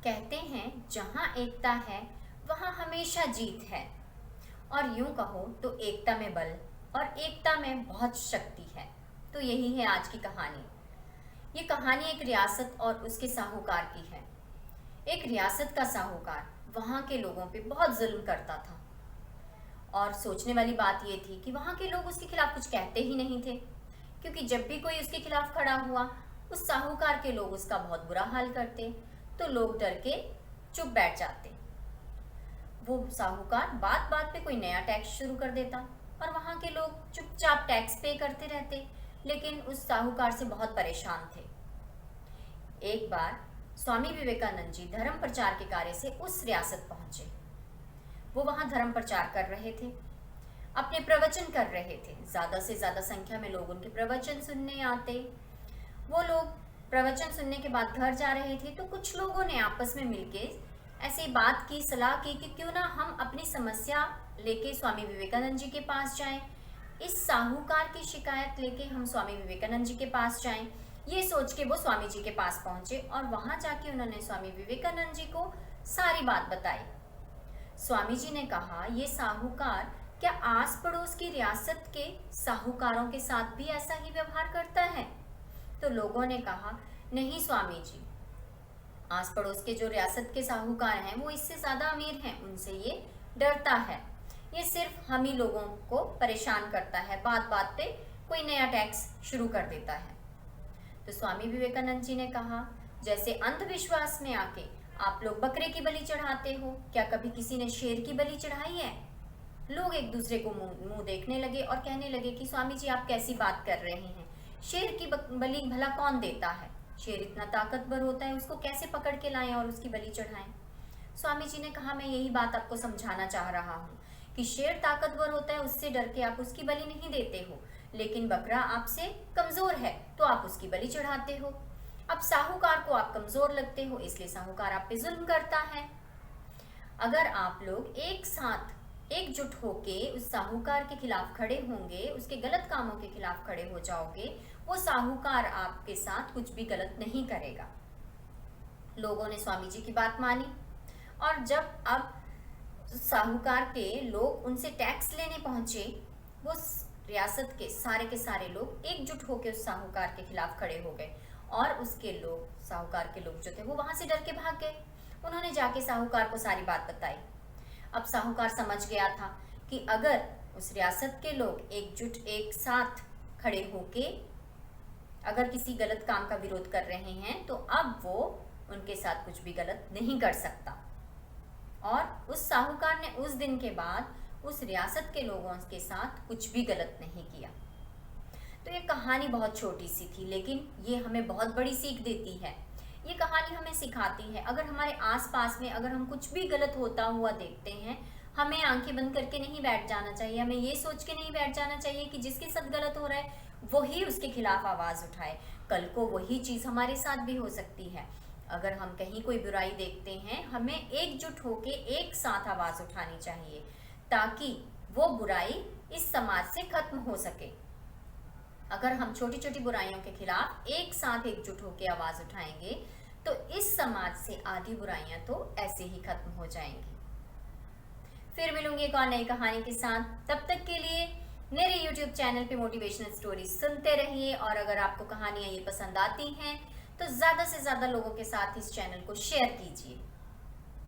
कहते हैं जहाँ एकता है वहाँ हमेशा जीत है। और यूं कहो तो एकता में बल और एकता में बहुत शक्ति है। तो यही है आज की कहानी। ये कहानी एक रियासत और उसके साहूकार की है। एक रियासत का साहूकार वहाँ के लोगों पे बहुत जुल्म करता था। और सोचने वाली बात ये थी कि वहाँ के लोग उसके खिलाफ कुछ कहते ही नहीं थे, क्योंकि जब भी कोई उसके खिलाफ खड़ा हुआ उस साहूकार के लोग उसका बहुत बुरा हाल करते, तो लोग डर के चुप बैठ जाते। वो साहूकार बात बात पे कोई नया टैक्स शुरू कर देता और वहाँ के लोग चुपचाप टैक्स पे करते रहते, लेकिन उस साहूकार से बहुत परेशान थे। एक बार स्वामी विवेकानंद जी धर्म प्रचार के कार्य से उस रियासत पहुंचे। वो वहाँ धर्म प्रचार कर रहे थे, अपने प्रवचन कर रहे थे। ज़्यादा से ज़्यादा संख्या में लोग उनके प्रवचन सुनने आते। वो लोग प्रवचन सुनने के बाद घर जा रहे थे, तो कुछ लोगों ने आपस में मिलके ऐसी बात की, सलाह की कि क्यों ना हम अपनी समस्या लेके स्वामी विवेकानंद जी के पास जाएं। इस साहूकार की शिकायत लेके हम स्वामी विवेकानंद जी के पास जाएं। ये सोच के वो स्वामी जी के पास पहुंचे और वहां जाके उन्होंने स्वामी विवेकानंद जी को सारी बात बताई। स्वामी जी ने कहा, ये साहूकार क्या आस पड़ोस की रियासत के साहूकारों के साथ भी ऐसा ही व्यवहार करता है? तो लोगों ने कहा, नहीं स्वामी जी, आस पड़ोस के जो रियासत के साहूकार हैं वो इससे ज़्यादा अमीर हैं, उनसे ये डरता है। ये सिर्फ हम ही लोगों को परेशान करता है, बात बात पे कोई नया टैक्स शुरू कर देता है। तो स्वामी विवेकानंद जी ने कहा, जैसे अंधविश्वास में आके आप लोग बकरे की बलि चढ़ाते हो, क्या कभी किसी ने शेर की बलि चढ़ाई है? लोग एक दूसरे को मुंह देखने लगे और कहने लगे कि स्वामी जी आप कैसी बात कर रहे हैं, शेर की बलि भला कौन देता है? शेर इतना ताकतवर होता है, उसको कैसे पकड़ के लाएं और उसकी बलि चढ़ाएं? स्वामी जी ने कहा, मैं यही बात आपको समझाना चाह रहा हूँ कि शेर ताकतवर होता है, उससे डर के आप उसकी बलि नहीं देते हो, लेकिन बकरा आपसे कमजोर है तो आप उसकी बलि चढ़ाते हो। अब साहूकार को आप कमजोर लगते हो, इसलिए साहूकार आप पे जुल्म करता है। अगर आप लोग एक साथ एकजुट होके उस साहूकार के खिलाफ खड़े होंगे, उसके गलत कामों के खिलाफ खड़े हो जाओगे, वो साहूकार आपके साथ कुछ भी गलत नहीं करेगा। लोगों ने स्वामी जी की बात मानी और जब अब साहूकार के लोग उनसे टैक्स लेने पहुंचे, वो रियासत के सारे लोग एकजुट होकर उस साहूकार के खिलाफ खड़े हो गए और उसके लोग, साहूकार के लोग जो थे, वो वहां से डर के भाग गए। उन्होंने जाके साहूकार को सारी बात बताई। अब साहूकार समझ गया था कि अगर उस रियासत के लोग एकजुट एक साथ खड़े होके अगर किसी गलत काम का विरोध कर रहे हैं तो अब वो उनके साथ कुछ भी गलत नहीं कर सकता। और उस साहूकार ने उस दिन के बाद उस रियासत के लोगों के साथ कुछ भी गलत नहीं किया। तो ये कहानी बहुत छोटी सी थी, लेकिन ये हमें बहुत बड़ी सीख देती है। ये कहानी हमें सिखाती है, अगर हमारे आसपास में अगर हम कुछ भी गलत होता हुआ देखते हैं, हमें आंखें बंद करके नहीं बैठ जाना चाहिए। हमें ये सोच के नहीं बैठ जाना चाहिए कि जिसके साथ गलत हो रहा है वही उसके खिलाफ आवाज़ उठाए। कल को वही चीज़ हमारे साथ भी हो सकती है। अगर हम कहीं कोई बुराई देखते हैं, हमें एकजुट होके एक साथ आवाज़ उठानी चाहिए ताकि वो बुराई इस समाज से खत्म हो सके। अगर हम छोटी छोटी बुराइयों के खिलाफ एक साथ एकजुट होकर आवाज़ उठाएंगे तो इस समाज से आधी बुराइयां तो ऐसे ही खत्म हो जाएंगी। फिर मिलूंगी एक और नई कहानी के साथ। तब तक के लिए मेरे YouTube चैनल पे मोटिवेशनल स्टोरीज सुनते रहिए और अगर आपको कहानियां ये पसंद आती हैं तो ज़्यादा से ज़्यादा लोगों के साथ इस चैनल को शेयर कीजिए।